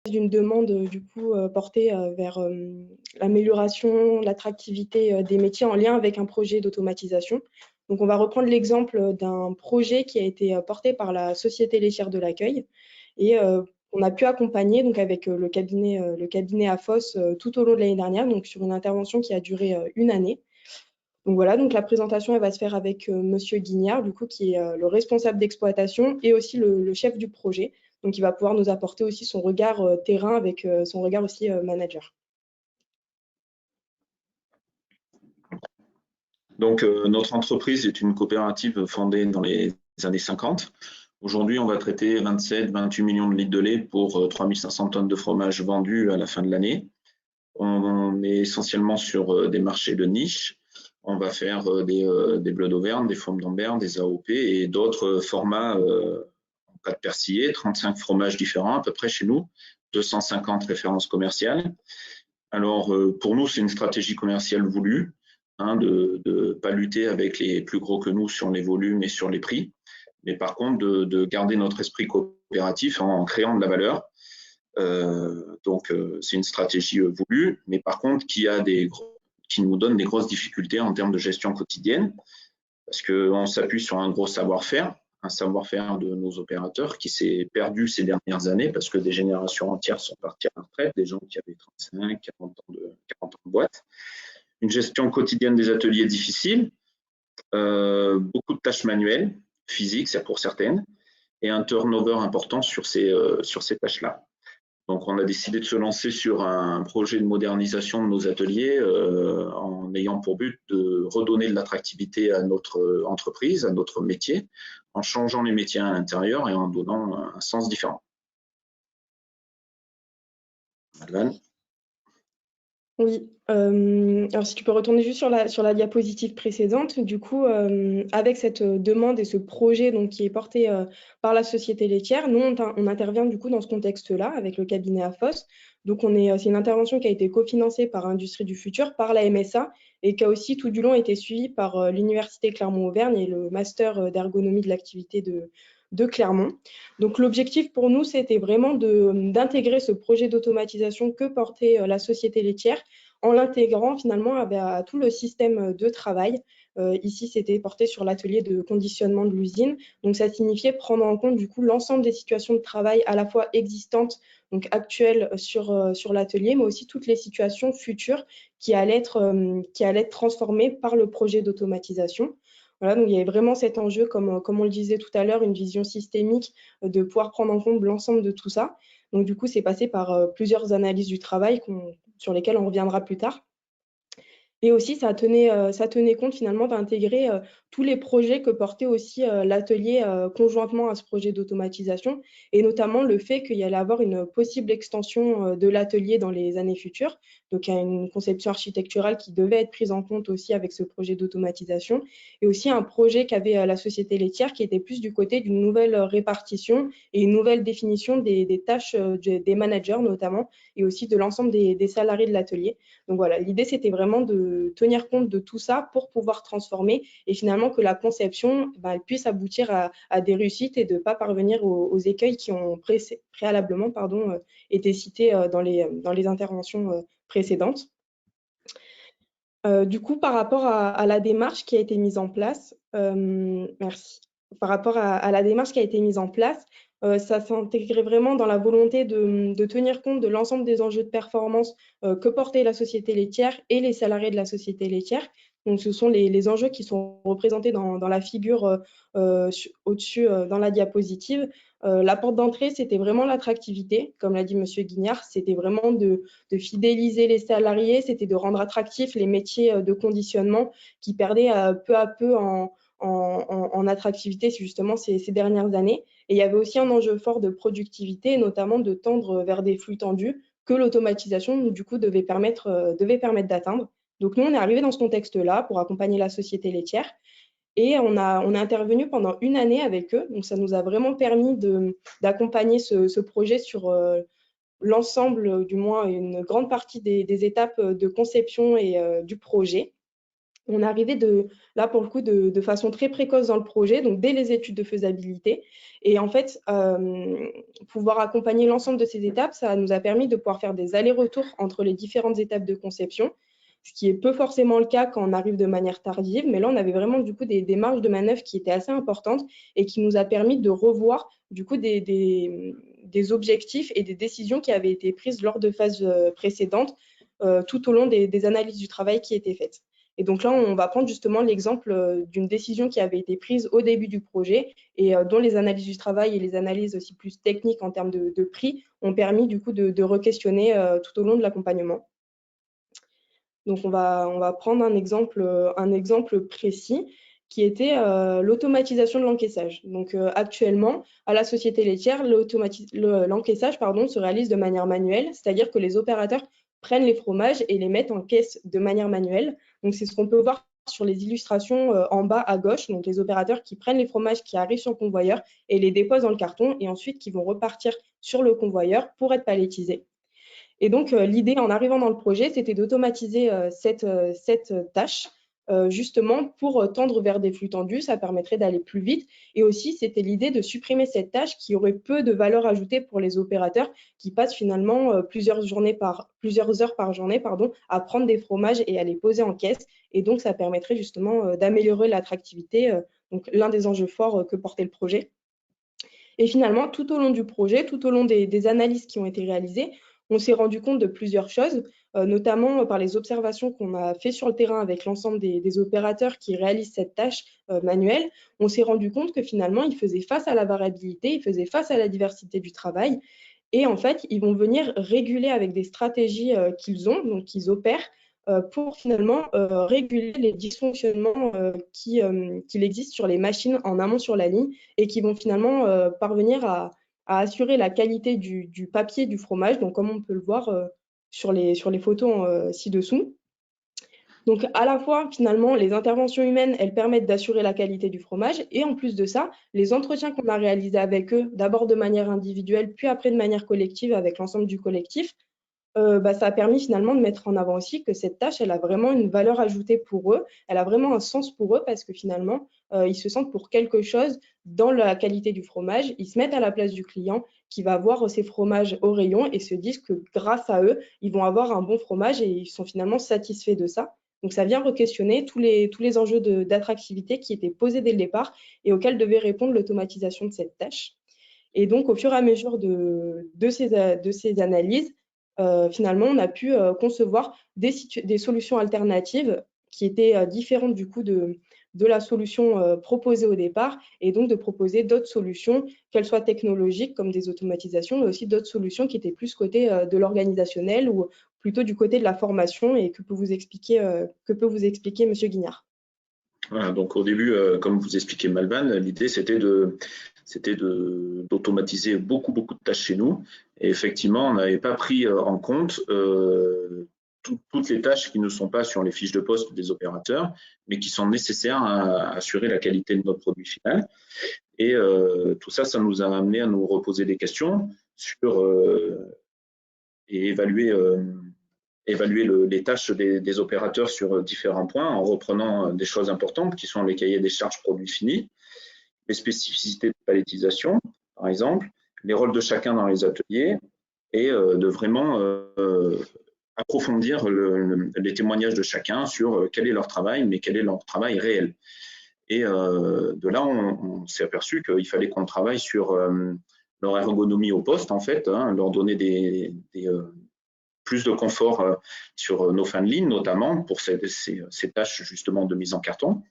d'une demande du coup portée vers l'amélioration, l'attractivité des métiers en lien avec un projet d'automatisation. Donc on va reprendre l'exemple d'un projet qui a été porté par la Société laitière de l'accueil et on a pu accompagner donc avec le cabinet AFOS tout au long de l'année dernière, donc sur une intervention qui a duré une année. Donc voilà, donc la présentation elle va se faire avec Monsieur Guignard, du coup, qui est le responsable d'exploitation et aussi le chef du projet. Donc il va pouvoir nous apporter aussi son regard terrain avec son regard aussi manager. Donc, notre entreprise est une coopérative fondée dans les années 50. Aujourd'hui, on va traiter 27-28 millions de litres de lait pour 3500 tonnes de fromage vendus à la fin de l'année. On est essentiellement sur des marchés de niche. On va faire des bleus d'Auvergne, des pommes d'Ambert, des AOP et d'autres formats en pâte persillée, 35 fromages différents à peu près chez nous, 250 références commerciales. Alors, pour nous, c'est une stratégie commerciale voulue, de ne pas lutter avec les plus gros que nous sur les volumes et sur les prix, mais par contre de garder notre esprit coopératif en créant de la valeur. Donc, c'est une stratégie voulue, mais par contre qui nous donne des grosses difficultés en termes de gestion quotidienne, parce qu'on s'appuie sur un gros savoir-faire, un savoir-faire de nos opérateurs qui s'est perdu ces dernières années parce que des générations entières sont parties à la retraite, des gens qui avaient 35, 40 ans de boîte. Une gestion quotidienne des ateliers difficile, beaucoup de tâches manuelles, physiques, c'est pour certaines, et un turnover important sur ces tâches-là. Donc, on a décidé de se lancer sur un projet de modernisation de nos ateliers en ayant pour but de redonner de l'attractivité à notre entreprise, à notre métier, en changeant les métiers à l'intérieur et en donnant un sens différent. Madeleine ? Oui, alors si tu peux retourner juste sur la diapositive précédente, du coup, avec cette demande et ce projet donc, qui est porté par la société laitière, nous, on intervient du coup dans ce contexte-là avec le cabinet AFOS. Donc, c'est une intervention qui a été cofinancée par Industrie du Futur, par la MSA, et qui a aussi tout du long été suivie par l'Université Clermont-Auvergne et le master d'ergonomie de l'activité de Clermont. Donc l'objectif pour nous, c'était vraiment d'intégrer ce projet d'automatisation que portait la société laitière en l'intégrant finalement à tout le système de travail. Ici, c'était porté sur l'atelier de conditionnement de l'usine. Donc ça signifiait prendre en compte du coup l'ensemble des situations de travail à la fois existantes, donc actuelles sur l'atelier, mais aussi toutes les situations futures qui allaient être transformées par le projet d'automatisation. Voilà, donc il y avait vraiment cet enjeu, comme on le disait tout à l'heure, une vision systémique de pouvoir prendre en compte l'ensemble de tout ça. Donc du coup, c'est passé par plusieurs analyses du travail sur lesquelles on reviendra plus tard. Et aussi, ça tenait compte finalement d'intégrer tous les projets que portait aussi l'atelier conjointement à ce projet d'automatisation, et notamment le fait qu'il y allait avoir une possible extension de l'atelier dans les années futures. Donc, il y a une conception architecturale qui devait être prise en compte aussi avec ce projet d'automatisation, et aussi un projet qu'avait la société laitière qui était plus du côté d'une nouvelle répartition et une nouvelle définition des tâches des managers notamment, et aussi de l'ensemble des salariés de l'atelier. Donc voilà, l'idée, c'était vraiment de tenir compte de tout ça pour pouvoir transformer et finalement que la conception elle puisse aboutir à des réussites et de ne pas parvenir aux écueils qui ont préalablement été cités dans les interventions précédentes. Du coup, par rapport à la démarche qui a été mise en place, merci. Par rapport à la démarche qui a été mise en place, ça s'intégrait vraiment dans la volonté de tenir compte de l'ensemble des enjeux de performance que portait la société laitière et les salariés de la société laitière. Donc, ce sont les enjeux qui sont représentés dans la figure au-dessus, dans la diapositive. La porte d'entrée, c'était vraiment l'attractivité, comme l'a dit M. Guignard, c'était vraiment de fidéliser les salariés, c'était de rendre attractifs les métiers de conditionnement qui perdaient peu à peu en attractivité justement ces dernières années. Et il y avait aussi un enjeu fort de productivité, notamment de tendre vers des flux tendus que l'automatisation du coup devait permettre d'atteindre. Donc nous, on est arrivé dans ce contexte-là pour accompagner la société laitière. Et on a intervenu pendant une année avec eux. Donc, ça nous a vraiment permis d'accompagner ce projet sur l'ensemble, du moins une grande partie des étapes de conception et du projet. On est arrivé là, pour le coup, de façon très précoce dans le projet, donc dès les études de faisabilité. Et en fait, pouvoir accompagner l'ensemble de ces étapes, ça nous a permis de pouvoir faire des allers-retours entre les différentes étapes de conception, ce qui est peu forcément le cas quand on arrive de manière tardive. Mais là, on avait vraiment du coup des marges de manœuvre qui étaient assez importantes et qui nous a permis de revoir du coup des objectifs et des décisions qui avaient été prises lors de phases précédentes, tout au long des analyses du travail qui étaient faites. Et donc là, on va prendre justement l'exemple d'une décision qui avait été prise au début du projet et dont les analyses du travail et les analyses aussi plus techniques en termes de prix ont permis du coup de re-questionner tout au long de l'accompagnement. Donc on va prendre un exemple précis qui était l'automatisation de l'encaissage. Donc actuellement, à la société laitière, l'encaissage se réalise de manière manuelle, c'est-à-dire que les opérateurs prennent les fromages et les mettent en caisse de manière manuelle. Donc c'est ce qu'on peut voir sur les illustrations en bas à gauche, donc les opérateurs qui prennent les fromages qui arrivent sur le convoyeur et les déposent dans le carton et ensuite qui vont repartir sur le convoyeur pour être palettisés. Et donc, l'idée en arrivant dans le projet, c'était d'automatiser cette tâche, justement pour tendre vers des flux tendus. Ça permettrait d'aller plus vite. Et aussi, c'était l'idée de supprimer cette tâche qui aurait peu de valeur ajoutée pour les opérateurs qui passent finalement plusieurs heures par journée à prendre des fromages et à les poser en caisse. Et donc, ça permettrait justement d'améliorer l'attractivité, donc l'un des enjeux forts que portait le projet. Et finalement, tout au long du projet, tout au long des analyses qui ont été réalisées, on s'est rendu compte de plusieurs choses, notamment par les observations qu'on a fait sur le terrain avec l'ensemble des opérateurs qui réalisent cette tâche manuelle. On s'est rendu compte que finalement, ils faisaient face à la variabilité, ils faisaient face à la diversité du travail. Et en fait, ils vont venir réguler avec des stratégies qu'ils ont, donc qu'ils opèrent, pour finalement réguler les dysfonctionnements qu'il existe sur les machines en amont sur la ligne et qui vont finalement parvenir à assurer la qualité du papier du fromage, donc comme on peut le voir sur les photos ci-dessous. Donc, à la fois, finalement, les interventions humaines, elles permettent d'assurer la qualité du fromage. Et en plus de ça, les entretiens qu'on a réalisés avec eux, d'abord de manière individuelle, puis après de manière collective avec l'ensemble du collectif, ça a permis finalement de mettre en avant aussi que cette tâche, elle a vraiment une valeur ajoutée pour eux, elle a vraiment un sens pour eux parce que finalement, ils se sentent pour quelque chose dans la qualité du fromage. Ils se mettent à la place du client qui va voir ces fromages au rayon et se disent que grâce à eux, ils vont avoir un bon fromage et ils sont finalement satisfaits de ça. Donc ça vient re-questionner tous les enjeux d'attractivité qui étaient posés dès le départ et auxquels devait répondre l'automatisation de cette tâche. Et donc, au fur et à mesure de ces analyses, finalement, on a pu concevoir des solutions alternatives qui étaient différentes du coup de la solution proposée au départ, et donc de proposer d'autres solutions, qu'elles soient technologiques comme des automatisations, mais aussi d'autres solutions qui étaient plus côté de l'organisationnel ou plutôt du côté de la formation, et que peut vous expliquer M. Guignard. Voilà, donc au début, comme vous expliquez Malvan, l'idée c'était d'automatiser beaucoup de tâches chez nous. Et effectivement, on n'avait pas pris en compte toutes les tâches qui ne sont pas sur les fiches de poste des opérateurs, mais qui sont nécessaires à assurer la qualité de notre produit final. Et tout ça, ça nous a amené à nous reposer des questions sur et évaluer les tâches des opérateurs sur différents points en reprenant des choses importantes qui sont les cahiers des charges produits finis, les spécificités de palettisation, par exemple, les rôles de chacun dans les ateliers et de vraiment approfondir les témoignages de chacun sur quel est leur travail, mais quel est leur travail réel. Et de là, on s'est aperçu qu'il fallait qu'on travaille sur leur ergonomie au poste, en fait, leur donner plus de confort sur nos fins de ligne, notamment pour ces tâches justement de mise en carton.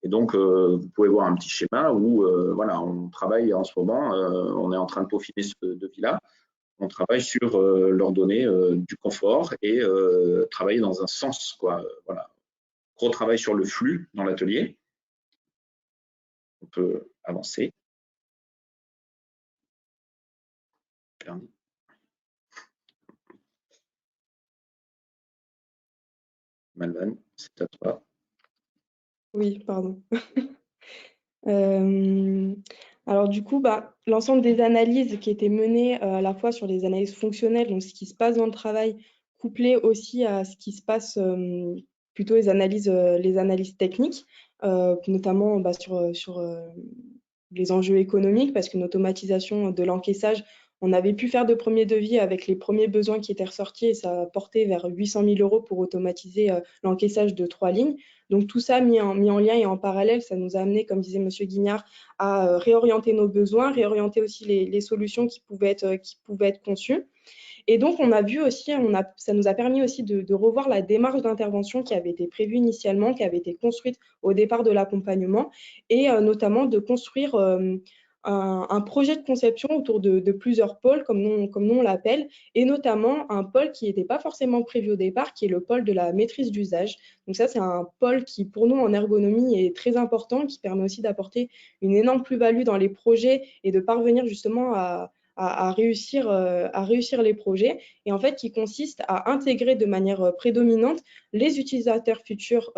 Et donc, vous pouvez voir un petit schéma où voilà, on travaille en ce moment, on est en train de peaufiner ce devis-là. On travaille sur leur donner du confort et travailler dans un sens, quoi. Voilà. Gros travail sur le flux dans l'atelier. On peut avancer. Permis. Malvan, c'est à toi. Oui, pardon. Alors du coup, l'ensemble des analyses qui étaient menées à la fois sur les analyses fonctionnelles, donc ce qui se passe dans le travail, couplé aussi à ce qui se passe plutôt les analyses techniques, notamment sur les enjeux économiques, parce qu'une automatisation de l'encaissage, on avait pu faire de premiers devis avec les premiers besoins qui étaient ressortis et ça a porté vers 800 000 € pour automatiser l'encaissage de 3 lignes. Donc tout ça mis en lien et en parallèle, ça nous a amené, comme disait M. Guignard, à réorienter nos besoins, réorienter aussi les solutions qui pouvaient être conçues. Et donc, on a vu aussi, ça nous a permis aussi de revoir la démarche d'intervention qui avait été prévue initialement, qui avait été construite au départ de l'accompagnement, et notamment de construire un projet de conception autour de plusieurs pôles, comme nous on l'appelle, et notamment un pôle qui n'était pas forcément prévu au départ, qui est le pôle de la maîtrise d'usage. Donc ça, c'est un pôle qui, pour nous, en ergonomie, est très important, qui permet aussi d'apporter une énorme plus-value dans les projets et de parvenir justement à réussir les projets, et en fait qui consiste à intégrer de manière prédominante les utilisateurs futurs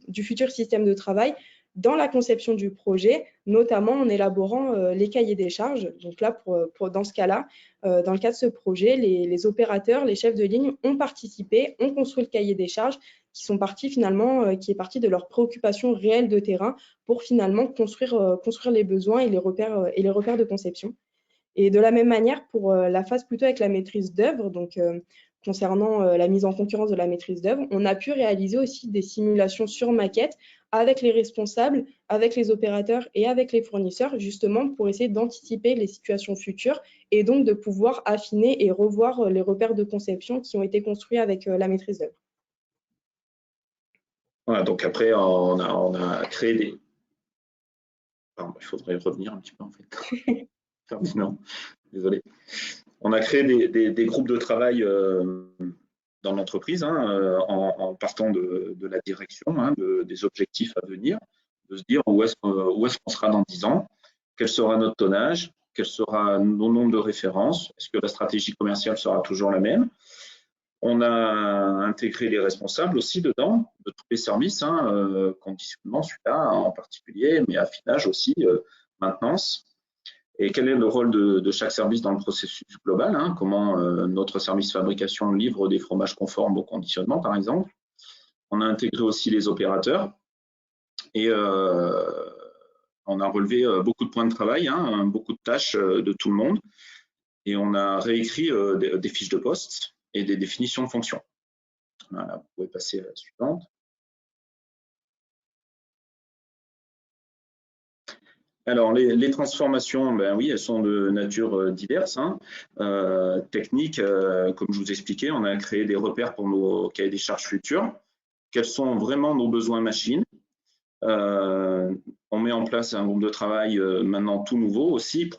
du futur système de travail dans la conception du projet, notamment en élaborant les cahiers des charges. Donc là, dans ce cas-là, dans le cas de ce projet, les opérateurs, les chefs de ligne ont participé, ont construit le cahier des charges qui est parti de leurs préoccupations réelles de terrain pour finalement construire les besoins et les repères de conception. Et de la même manière, pour la phase plutôt avec la maîtrise d'œuvre, donc concernant la mise en concurrence de la maîtrise d'œuvre, on a pu réaliser aussi des simulations sur maquette avec les responsables, avec les opérateurs et avec les fournisseurs, justement pour essayer d'anticiper les situations futures et donc de pouvoir affiner et revoir les repères de conception qui ont été construits avec la maîtrise d'œuvre. Voilà, donc après, on a créé des… Pardon, il faudrait revenir un petit peu en fait. Non, désolé. On a créé des groupes de travail dans l'entreprise en partant de la direction, des objectifs à venir, de se dire où est-ce qu'on sera dans 10 ans, quel sera notre tonnage, quel sera nos nombres de références, est-ce que la stratégie commerciale sera toujours la même. On a intégré les responsables aussi dedans, de tous les services, conditionnement, celui-là en particulier, mais affinage aussi, maintenance. Et quel est le rôle de chaque service dans le processus global, comment notre service fabrication livre des fromages conformes au conditionnement, par exemple. On a intégré aussi les opérateurs et on a relevé beaucoup de points de travail, beaucoup de tâches de tout le monde. Et on a réécrit des fiches de poste et des définitions de fonctions. Voilà, vous pouvez passer à la suivante. Alors, les transformations, ben oui, elles sont de nature diverse. Techniques, comme je vous expliquais, on a créé des repères pour nos cahiers des charges futurs. Quels sont vraiment nos besoins machines? On met en place un groupe de travail maintenant tout nouveau aussi,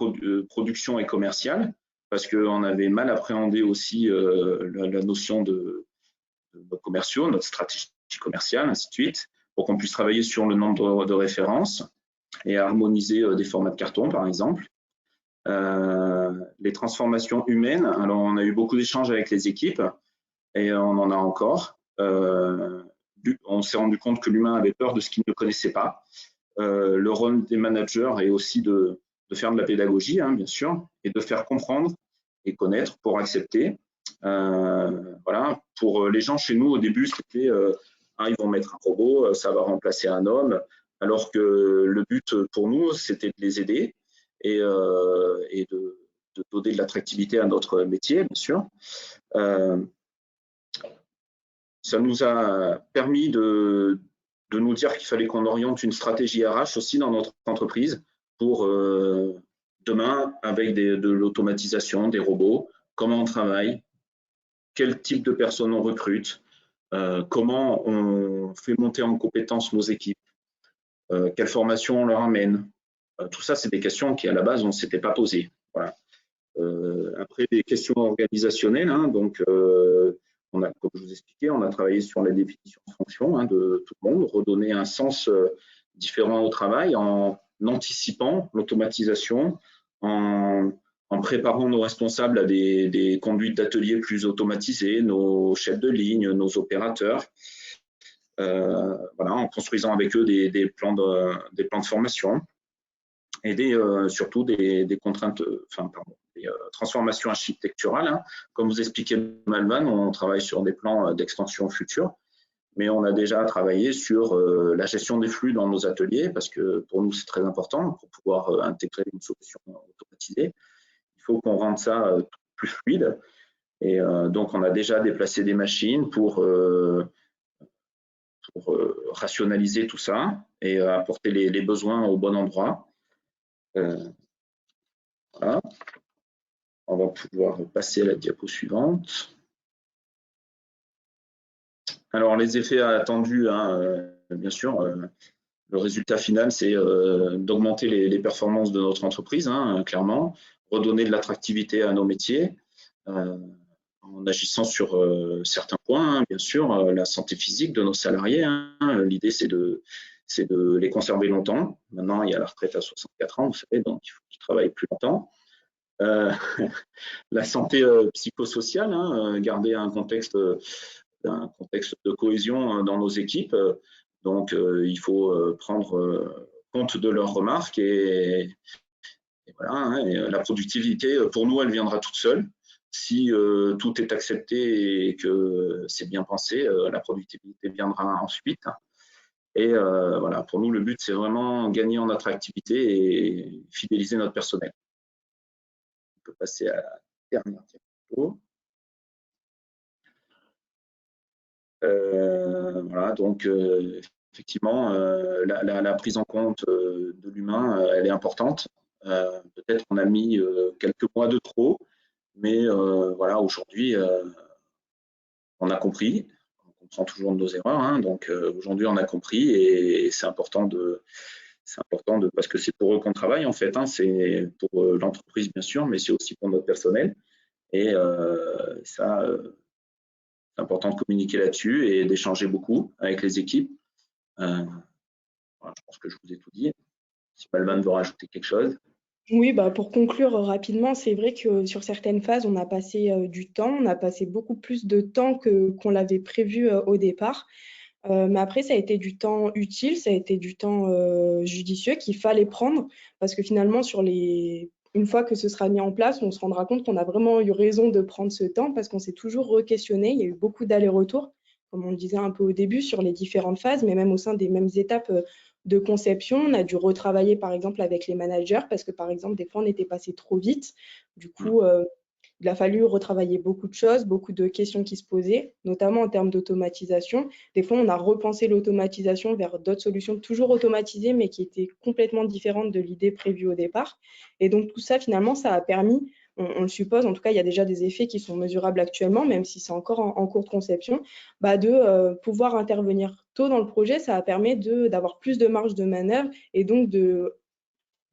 production et commercial, parce qu'on avait mal appréhendé aussi la notion de nos commerciaux, notre stratégie commerciale, ainsi de suite, pour qu'on puisse travailler sur le nombre de références et harmoniser des formats de carton, par exemple. Les transformations humaines, alors on a eu beaucoup d'échanges avec les équipes et on en a encore. On s'est rendu compte que l'humain avait peur de ce qu'il ne connaissait pas. Le rôle des managers est aussi de faire de la pédagogie, bien sûr, et de faire comprendre et connaître pour accepter. Voilà. Pour les gens chez nous, au début, c'était ils vont mettre un robot, ça va remplacer un homme, alors que le but pour nous, c'était de les aider et de donner de l'attractivité à notre métier, bien sûr. Ça nous a permis de nous dire qu'il fallait qu'on oriente une stratégie RH aussi dans notre entreprise pour demain, avec de l'automatisation, des robots, comment on travaille, quel type de personnes on recrute, comment on fait monter en compétence nos équipes, quelle formation on leur amène. Tout ça, c'est des questions qui, à la base, on ne s'était pas posées. Voilà. Après, des questions organisationnelles, donc comme je vous expliquais, on a travaillé sur la définition de fonction de tout le monde, redonner un sens différent au travail en anticipant l'automatisation, en préparant nos responsables à des conduites d'ateliers plus automatisées, nos chefs de ligne, nos opérateurs, voilà, en construisant avec eux des plans de formation et surtout des contraintes, des transformations architecturales. Comme vous expliquez, Malvan, on travaille sur des plans d'extension future. mais on a déjà travaillé sur la gestion des flux dans nos ateliers, parce que pour nous, c'est très important pour pouvoir intégrer une solution automatisée. Il faut qu'on rende ça plus fluide. Et donc, on a déjà déplacé des machines pour rationaliser tout ça et apporter les besoins au bon endroit. Voilà. On va pouvoir passer à la diapo suivante. Alors, les effets attendus, hein, bien sûr, le résultat final, c'est d'augmenter les performances de notre entreprise, hein, clairement, redonner de l'attractivité à nos métiers, en agissant sur certains points, hein, bien sûr, la santé physique de nos salariés. Hein. L'idée, c'est de les conserver longtemps. Maintenant, il y a la retraite à 64 ans, vous savez, donc il faut qu'ils travaillent plus longtemps. La santé psychosociale, hein, garder un contexte de cohésion dans nos équipes. Donc, il faut prendre compte de leurs remarques et voilà. Hein, et la productivité, pour nous, elle viendra toute seule. Si tout est accepté et que c'est bien pensé, la productivité viendra ensuite. Et voilà, pour nous, le but, c'est vraiment gagner en attractivité et fidéliser notre personnel. On peut passer à la dernière diapo. Voilà, donc effectivement, la prise en compte de l'humain, elle est importante. Peut-être qu'on a mis quelques mois de trop, mais voilà, aujourd'hui, on a compris. On comprend toujours de nos erreurs, hein, donc aujourd'hui, on a compris et c'est important parce que c'est pour eux qu'on travaille en fait. Hein, c'est pour l'entreprise bien sûr, mais c'est aussi pour notre personnel. Et ça, c'est important de communiquer là-dessus et d'échanger beaucoup avec les équipes. Voilà, je pense que je vous ai tout dit. Si Balvan veut rajouter quelque chose. Oui, bah, pour conclure rapidement, c'est vrai que sur certaines phases, on a passé du temps, on a passé beaucoup plus de temps qu'on l'avait prévu au départ. Mais après, ça a été du temps utile, ça a été du temps judicieux qu'il fallait prendre parce que finalement, une fois que ce sera mis en place, on se rendra compte qu'on a vraiment eu raison de prendre ce temps parce qu'on s'est toujours re-questionné. Il y a eu beaucoup d'allers-retours, comme on le disait un peu au début, sur les différentes phases, mais même au sein des mêmes étapes de conception. On a dû retravailler, par exemple, avec les managers parce que, par exemple, des fois, on était passé trop vite. Du coup, il a fallu retravailler beaucoup de choses, beaucoup de questions qui se posaient, notamment en termes d'automatisation. Des fois, on a repensé l'automatisation vers d'autres solutions toujours automatisées, mais qui étaient complètement différentes de l'idée prévue au départ. Et donc, tout ça, finalement, ça a permis, on le suppose, en tout cas, il y a déjà des effets qui sont mesurables actuellement, même si c'est encore en cours de conception, de pouvoir intervenir tôt dans le projet. Ça a permis d'avoir plus de marge de manœuvre et donc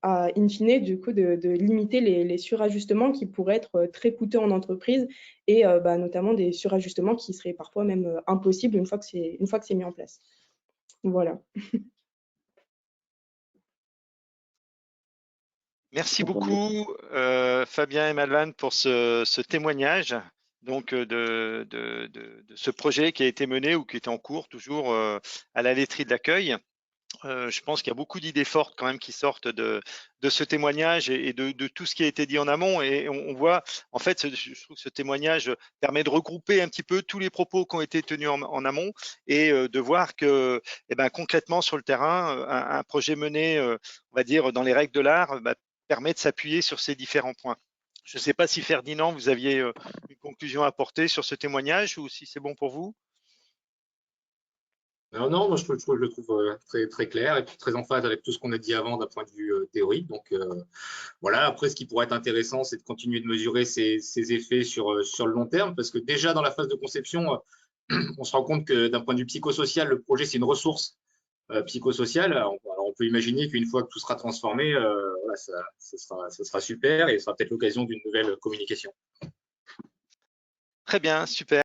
in fine, du coup, de limiter les surajustements qui pourraient être très coûteux en entreprise et notamment des surajustements qui seraient parfois même impossibles une fois que c'est mis en place. Voilà. Merci beaucoup, Fabien et Malvan, pour ce témoignage donc, de ce projet qui a été mené ou qui est en cours toujours à la laiterie de l'accueil. Je pense qu'il y a beaucoup d'idées fortes quand même qui sortent de ce témoignage et de tout ce qui a été dit en amont. Et on voit, en fait, je trouve que ce témoignage permet de regrouper un petit peu tous les propos qui ont été tenus en amont et de voir que, concrètement sur le terrain, un projet mené, on va dire, dans les règles de l'art, permet de s'appuyer sur ces différents points. Je ne sais pas si Ferdinand, vous aviez une conclusion à apporter sur ce témoignage ou si c'est bon pour vous. Non, moi je le trouve très, très clair et puis très en phase avec tout ce qu'on a dit avant d'un point de vue théorique. Donc voilà, après ce qui pourrait être intéressant, c'est de continuer de mesurer ces effets sur le long terme, parce que déjà dans la phase de conception, on se rend compte que d'un point de vue psychosocial, le projet c'est une ressource psychosociale. Alors, on peut imaginer qu'une fois que tout sera transformé, voilà, ça sera super et ça sera peut-être l'occasion d'une nouvelle communication. Très bien, super.